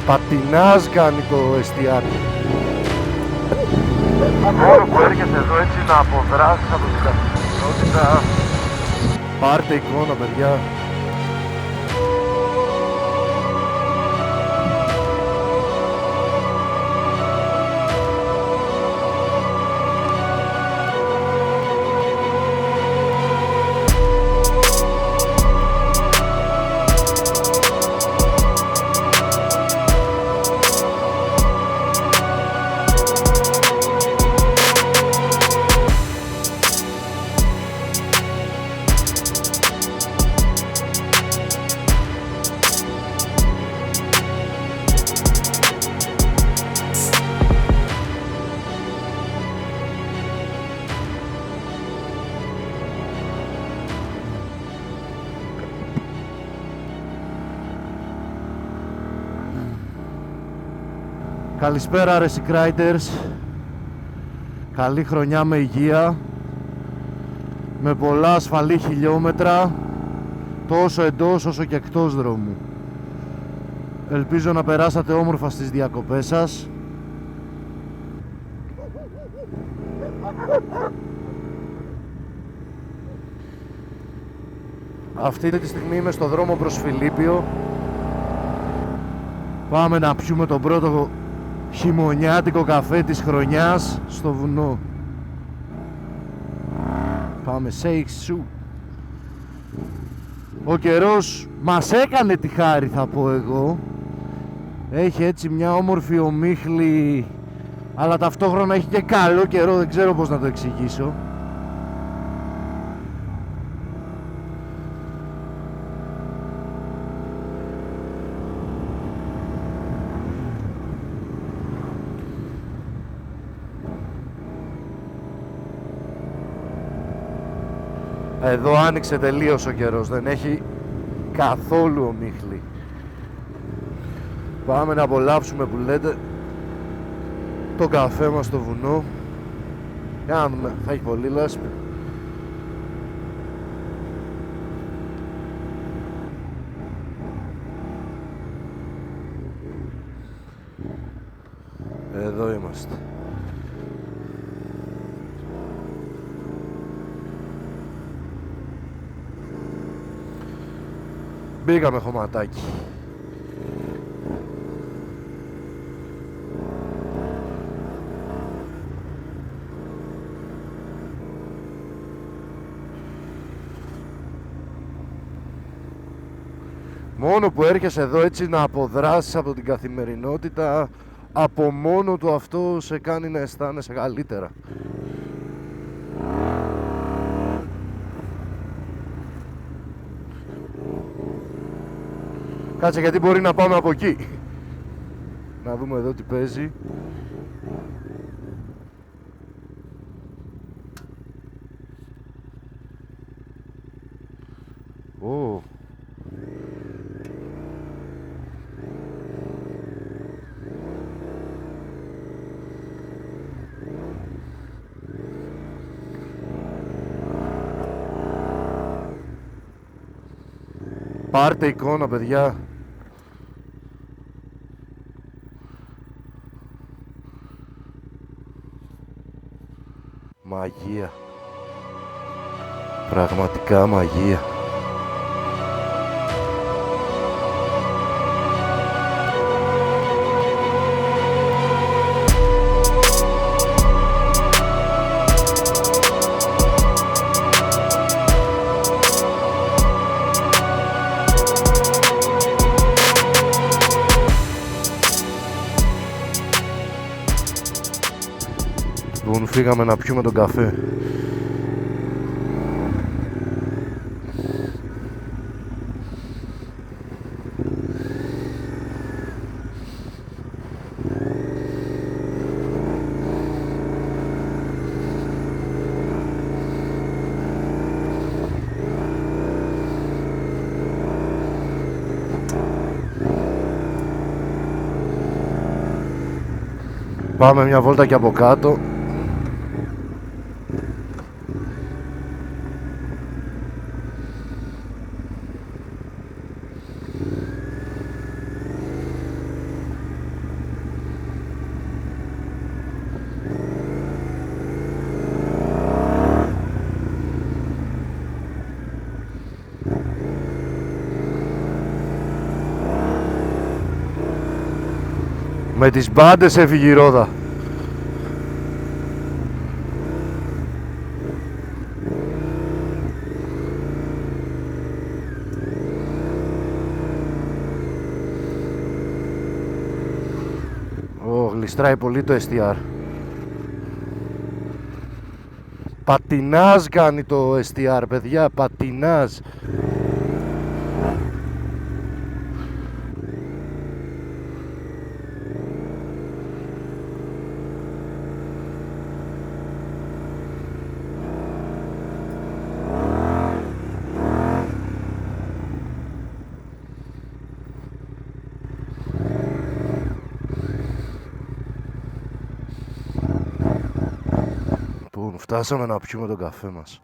Πατινάς κάνει το εστιατόριο. Μόνο που έρχεσαι εδώ έτσι να αποδράσεις από την καθημερινότητα. Πάρτε εικόνα, παιδιά. Καλησπέρα ρε Riders. Καλή χρονιά με υγεία, με πολλά ασφαλή χιλιόμετρα, τόσο εντός όσο και εκτός δρόμου. Ελπίζω να περάσατε όμορφα στις διακοπές σας. Αυτή τη στιγμή είμαι στο δρόμο προς Φιλίππιο. Πάμε να πιούμε τον πρώτο χειμωνιάτικο καφέ της χρονιάς στο βουνό. Πάμε shake σου. Ο καιρός μας έκανε τη χάρη, θα πω εγώ. Έχει έτσι μια όμορφη ομίχλη, αλλά ταυτόχρονα έχει και καλό καιρό, δεν ξέρω πώς να το εξηγήσω. Εδώ άνοιξε τελείως ο καιρός, δεν έχει καθόλου ομίχλη. Πάμε να απολαύσουμε, που λέτε, το καφέ μας στο βουνό. Για να δούμε, θα έχει πολύ λάσπη. Εδώ είμαστε. Μπήκαμε χωματάκι. Μόνο που έρχεσαι εδώ έτσι να αποδράσεις από την καθημερινότητα, από μόνο του αυτό σε κάνει να αισθάνεσαι καλύτερα. Κάτσε, γιατί μπορεί να πάμε από εκεί. Να δούμε εδώ τι παίζει. Ω. Πάρτε εικόνα, παιδιά. Μαγεία. Πραγματικά μαγεία. Λοιπόν, φύγαμε να πιούμε τον καφέ. Πάμε μια βόλτα και από κάτω. Με τις μπάντες έφυγε η ρόδα. Γλιστράει πολύ το STR. Πατινάζ κάνει το STR, παιδιά, πατινάζ. Φτάσαμε να πιούμε τον καφέ μας.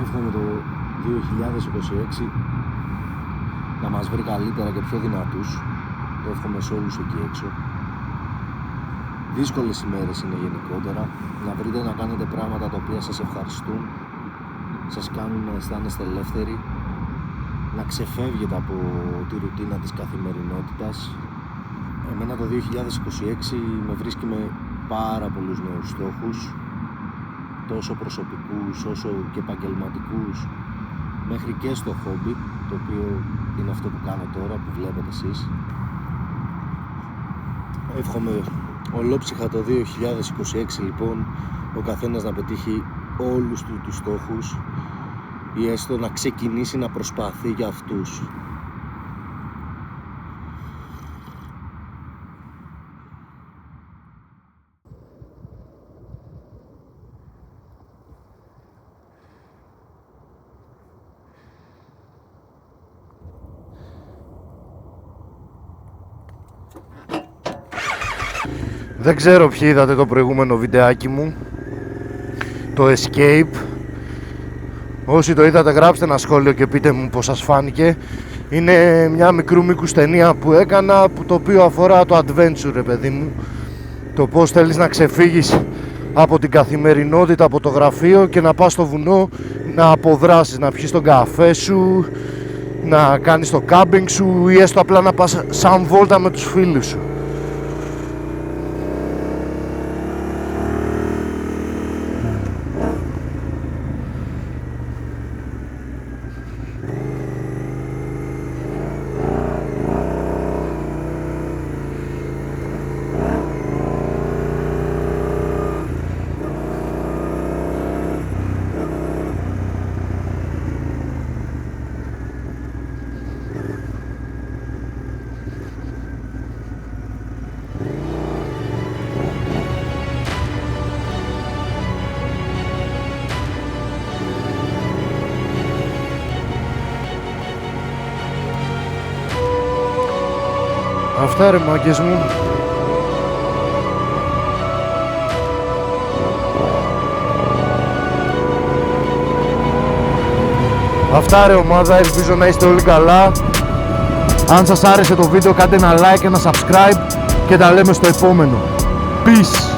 Εύχομαι το 2026 να μας βρει καλύτερα και πιο δυνατούς. Το εύχομαι σε όλους εκεί έξω. Δύσκολες ημέρες είναι γενικότερα. Να βρείτε να κάνετε πράγματα τα οποία σας ευχαριστούν, σας κάνουν να αισθάνεστε ελεύθεροι, να ξεφεύγετε από τη ρουτίνα της καθημερινότητας. Εμένα το 2026 με βρίσκει με πάρα πολλούς νέους στόχους, τόσο προσωπικούς όσο και επαγγελματικούς, μέχρι και στο χόμπι, το οποίο είναι αυτό που κάνω τώρα, που βλέπετε εσείς. Εύχομαι ολόψυχα το 2026 λοιπόν ο καθένας να πετύχει όλους τους στόχους ή έστω να ξεκινήσει να προσπαθεί για αυτούς. Δεν ξέρω ποιοι είδατε το προηγούμενο βιντεάκι μου, το Escape. Όσοι το είδατε γράψτε ένα σχόλιο και πείτε μου πως σας φάνηκε. Είναι μια μικρού μήκους ταινία που έκανα, το οποίο αφορά το adventure, ρε παιδί μου. Το πως θέλεις να ξεφύγεις από την καθημερινότητα, από το γραφείο και να πας στο βουνό να αποδράσεις, να πιεις τον καφέ σου, να κάνεις το κάμπινγκ σου ή έστω απλά να πας σαν βόλτα με τους φίλους σου. Αυτά ρε μάγκες μου. Αυτά ρε ομάδα, ελπίζω να είστε όλοι καλά. Αν σας άρεσε το βίντεο κάντε ένα like, ένα subscribe και τα λέμε στο επόμενο. Peace!